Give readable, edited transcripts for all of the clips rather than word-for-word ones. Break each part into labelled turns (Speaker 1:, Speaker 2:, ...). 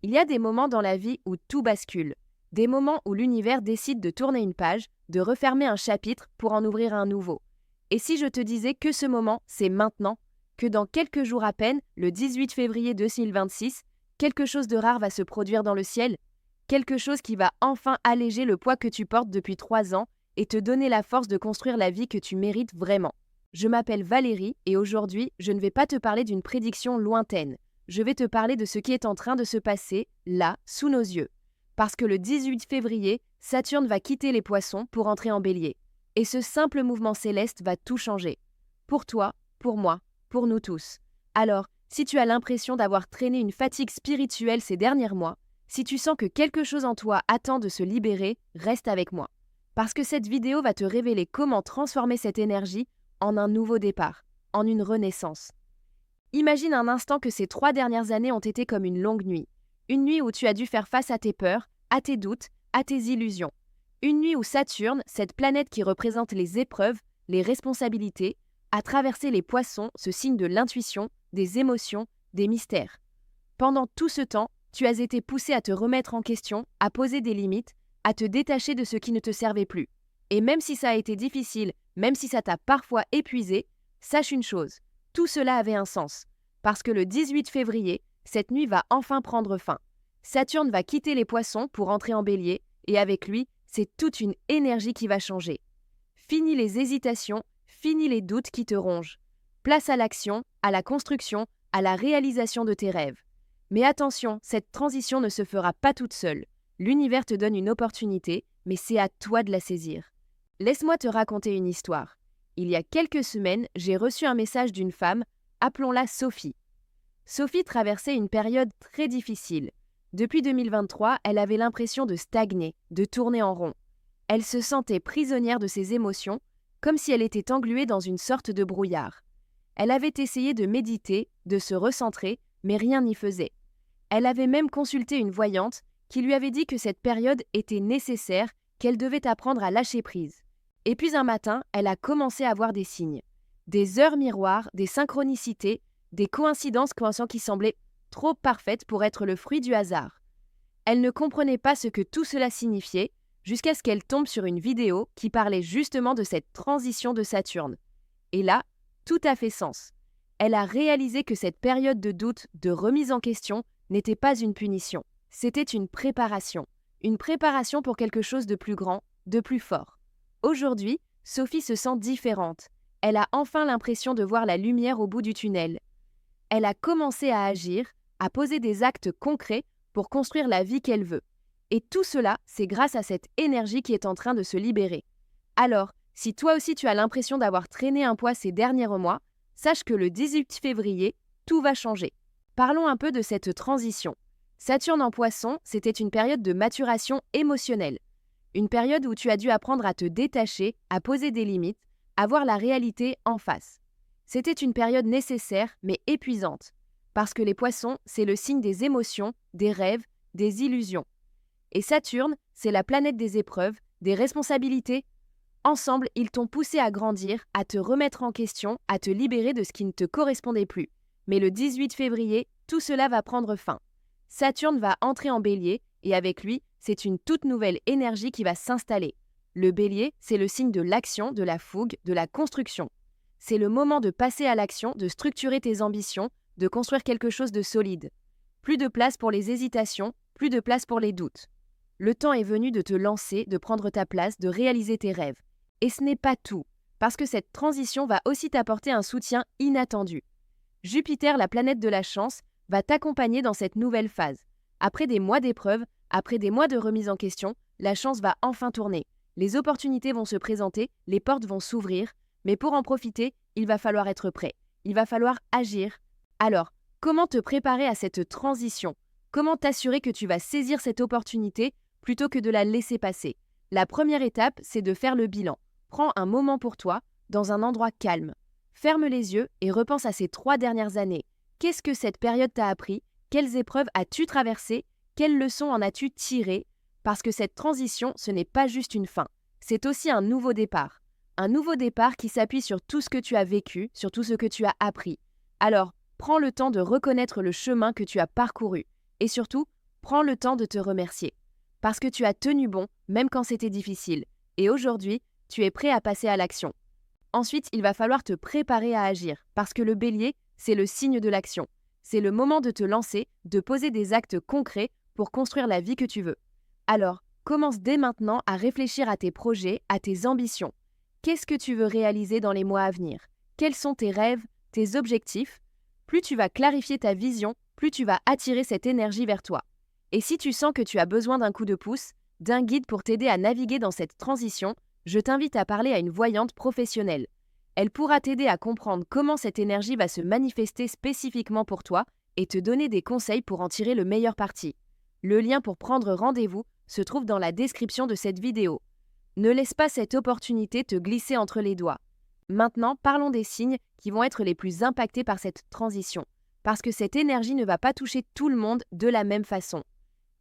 Speaker 1: Il y a des moments dans la vie où tout bascule, des moments où l'univers décide de tourner une page, de refermer un chapitre pour en ouvrir un nouveau. Et si je te disais que ce moment, c'est maintenant, que dans quelques jours à peine, le 18 février 2026, quelque chose de rare va se produire dans le ciel, quelque chose qui va enfin alléger le poids que tu portes depuis 3 ans et te donner la force de construire la vie que tu mérites vraiment. Je m'appelle Valérie et aujourd'hui, je ne vais pas te parler d'une prédiction lointaine. Je vais te parler de ce qui est en train de se passer, là, sous nos yeux. Parce que le 18 février, Saturne va quitter les Poissons pour entrer en Bélier. Et ce simple mouvement céleste va tout changer. Pour toi, pour moi, pour nous tous. Alors, si tu as l'impression d'avoir traîné une fatigue spirituelle ces derniers mois, si tu sens que quelque chose en toi attend de se libérer, reste avec moi. Parce que cette vidéo va te révéler comment transformer cette énergie en un nouveau départ, en une renaissance. Imagine un instant que ces 3 dernières années ont été comme une longue nuit. Une nuit où tu as dû faire face à tes peurs, à tes doutes, à tes illusions. Une nuit où Saturne, cette planète qui représente les épreuves, les responsabilités, a traversé les Poissons, ce signe de l'intuition, des émotions, des mystères. Pendant tout ce temps, tu as été poussé à te remettre en question, à poser des limites, à te détacher de ce qui ne te servait plus. Et même si ça a été difficile, même si ça t'a parfois épuisé, sache une chose, tout cela avait un sens. Parce que le 18 février, cette nuit va enfin prendre fin. Saturne va quitter les Poissons pour entrer en Bélier, et avec lui, c'est toute une énergie qui va changer. Fini les hésitations, fini les doutes qui te rongent. Place à l'action, à la construction, à la réalisation de tes rêves. Mais attention, cette transition ne se fera pas toute seule. L'univers te donne une opportunité, mais c'est à toi de la saisir. Laisse-moi te raconter une histoire. Il y a quelques semaines, j'ai reçu un message d'une femme, appelons-la Sophie. Sophie traversait une période très difficile. Depuis 2023, elle avait l'impression de stagner, de tourner en rond. Elle se sentait prisonnière de ses émotions, comme si elle était engluée dans une sorte de brouillard. Elle avait essayé de méditer, de se recentrer, mais rien n'y faisait. Elle avait même consulté une voyante qui lui avait dit que cette période était nécessaire, qu'elle devait apprendre à lâcher prise. Et puis un matin, elle a commencé à voir des signes. Des heures miroirs, des synchronicités, des coïncidences qui semblaient trop parfaites pour être le fruit du hasard. Elle ne comprenait pas ce que tout cela signifiait, jusqu'à ce qu'elle tombe sur une vidéo qui parlait justement de cette transition de Saturne. Et là, tout a fait sens. Elle a réalisé que cette période de doute, de remise en question, n'était pas une punition. C'était une préparation pour quelque chose de plus grand, de plus fort. Aujourd'hui, Sophie se sent différente. Elle a enfin l'impression de voir la lumière au bout du tunnel. Elle a commencé à agir, à poser des actes concrets pour construire la vie qu'elle veut. Et tout cela, c'est grâce à cette énergie qui est en train de se libérer. Alors, si toi aussi tu as l'impression d'avoir traîné un poids ces derniers mois, sache que le 18 février, tout va changer. Parlons un peu de cette transition. Saturne en Poisson, c'était une période de maturation émotionnelle. Une période où tu as dû apprendre à te détacher, à poser des limites, à voir la réalité en face. C'était une période nécessaire, mais épuisante. Parce que les Poissons, c'est le signe des émotions, des rêves, des illusions. Et Saturne, c'est la planète des épreuves, des responsabilités. Ensemble, ils t'ont poussé à grandir, à te remettre en question, à te libérer de ce qui ne te correspondait plus. Mais le 18 février, tout cela va prendre fin. Saturne va entrer en Bélier et avec lui, c'est une toute nouvelle énergie qui va s'installer. Le Bélier, c'est le signe de l'action, de la fougue, de la construction. C'est le moment de passer à l'action, de structurer tes ambitions, de construire quelque chose de solide. Plus de place pour les hésitations, plus de place pour les doutes. Le temps est venu de te lancer, de prendre ta place, de réaliser tes rêves. Et ce n'est pas tout, parce que cette transition va aussi t'apporter un soutien inattendu. Jupiter, la planète de la chance, va t'accompagner dans cette nouvelle phase. Après des mois d'épreuves, après des mois de remise en question, la chance va enfin tourner. Les opportunités vont se présenter, les portes vont s'ouvrir, mais pour en profiter, il va falloir être prêt. Il va falloir agir. Alors, comment te préparer à cette transition ? Comment t'assurer que tu vas saisir cette opportunité plutôt que de la laisser passer ? La première étape, c'est de faire le bilan. Prends un moment pour toi, dans un endroit calme. Ferme les yeux et repense à ces 3 dernières années. Qu'est-ce que cette période t'a appris ? Quelles épreuves as-tu traversées ? Quelles leçons en as-tu tirées ? Parce que cette transition, ce n'est pas juste une fin. C'est aussi un nouveau départ. Un nouveau départ qui s'appuie sur tout ce que tu as vécu, sur tout ce que tu as appris. Alors, prends le temps de reconnaître le chemin que tu as parcouru. Et surtout, prends le temps de te remercier. Parce que tu as tenu bon, même quand c'était difficile. Et aujourd'hui, tu es prêt à passer à l'action. Ensuite, il va falloir te préparer à agir, parce que le bélier, c'est le signe de l'action. C'est le moment de te lancer, de poser des actes concrets pour construire la vie que tu veux. Alors, commence dès maintenant à réfléchir à tes projets, à tes ambitions. Qu'est-ce que tu veux réaliser dans les mois à venir? Quels sont tes rêves, tes objectifs? Plus tu vas clarifier ta vision, plus tu vas attirer cette énergie vers toi. Et si tu sens que tu as besoin d'un coup de pouce, d'un guide pour t'aider à naviguer dans cette transition, je t'invite à parler à une voyante professionnelle. Elle pourra t'aider à comprendre comment cette énergie va se manifester spécifiquement pour toi et te donner des conseils pour en tirer le meilleur parti. Le lien pour prendre rendez-vous se trouve dans la description de cette vidéo. Ne laisse pas cette opportunité te glisser entre les doigts. Maintenant, parlons des signes qui vont être les plus impactés par cette transition, parce que cette énergie ne va pas toucher tout le monde de la même façon.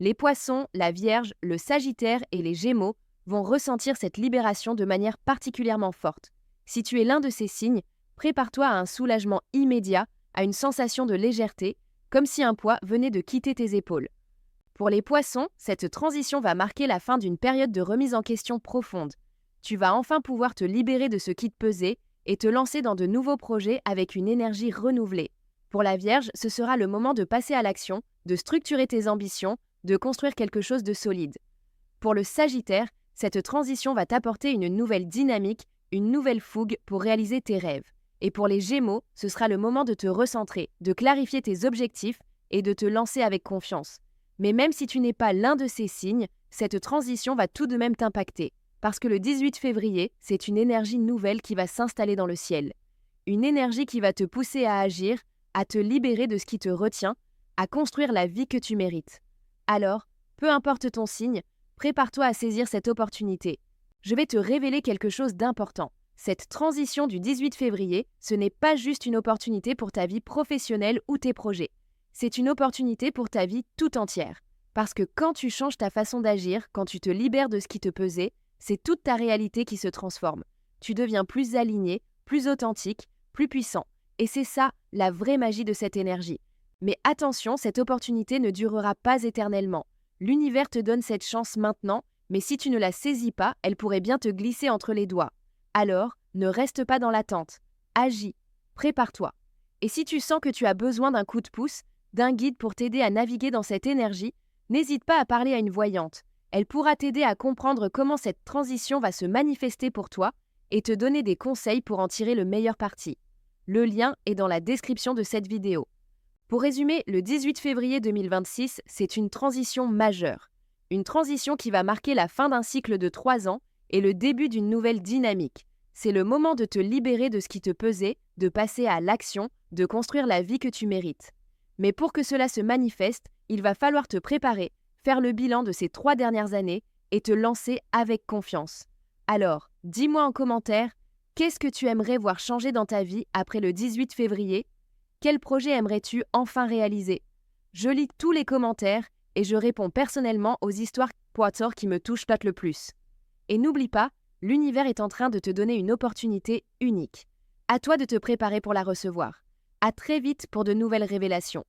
Speaker 1: Les Poissons, la Vierge, le Sagittaire et les Gémeaux vont ressentir cette libération de manière particulièrement forte. Si tu es l'un de ces signes, prépare-toi à un soulagement immédiat, à une sensation de légèreté, comme si un poids venait de quitter tes épaules. Pour les Poissons, cette transition va marquer la fin d'une période de remise en question profonde. Tu vas enfin pouvoir te libérer de ce qui te pesait et te lancer dans de nouveaux projets avec une énergie renouvelée. Pour la Vierge, ce sera le moment de passer à l'action, de structurer tes ambitions, de construire quelque chose de solide. Pour le Sagittaire, cette transition va t'apporter une nouvelle dynamique, une nouvelle fougue pour réaliser tes rêves. Et pour les Gémeaux, ce sera le moment de te recentrer, de clarifier tes objectifs et de te lancer avec confiance. Mais même si tu n'es pas l'un de ces signes, cette transition va tout de même t'impacter. Parce que le 18 février, c'est une énergie nouvelle qui va s'installer dans le ciel. Une énergie qui va te pousser à agir, à te libérer de ce qui te retient, à construire la vie que tu mérites. Alors, peu importe ton signe, prépare-toi à saisir cette opportunité. Je vais te révéler quelque chose d'important. Cette transition du 18 février, ce n'est pas juste une opportunité pour ta vie professionnelle ou tes projets. C'est une opportunité pour ta vie tout entière. Parce que quand tu changes ta façon d'agir, quand tu te libères de ce qui te pesait, c'est toute ta réalité qui se transforme. Tu deviens plus aligné, plus authentique, plus puissant. Et c'est ça, la vraie magie de cette énergie. Mais attention, cette opportunité ne durera pas éternellement. L'univers te donne cette chance maintenant, mais si tu ne la saisis pas, elle pourrait bien te glisser entre les doigts. Alors, ne reste pas dans l'attente. Agis, prépare-toi. Et si tu sens que tu as besoin d'un coup de pouce, d'un guide pour t'aider à naviguer dans cette énergie, n'hésite pas à parler à une voyante. Elle pourra t'aider à comprendre comment cette transition va se manifester pour toi et te donner des conseils pour en tirer le meilleur parti. Le lien est dans la description de cette vidéo. Pour résumer, le 18 février 2026, c'est une transition majeure. Une transition qui va marquer la fin d'un cycle de 3 ans et le début d'une nouvelle dynamique. C'est le moment de te libérer de ce qui te pesait, de passer à l'action, de construire la vie que tu mérites. Mais pour que cela se manifeste, il va falloir te préparer, faire le bilan de ces 3 dernières années et te lancer avec confiance. Alors, dis-moi en commentaire, qu'est-ce que tu aimerais voir changer dans ta vie après le 18 février? Quel projet aimerais-tu enfin réaliser? Je lis tous les commentaires et je réponds personnellement aux histoires Poitor qui me touchent le plus. Et n'oublie pas, l'univers est en train de te donner une opportunité unique. À toi de te préparer pour la recevoir. À très vite pour de nouvelles révélations.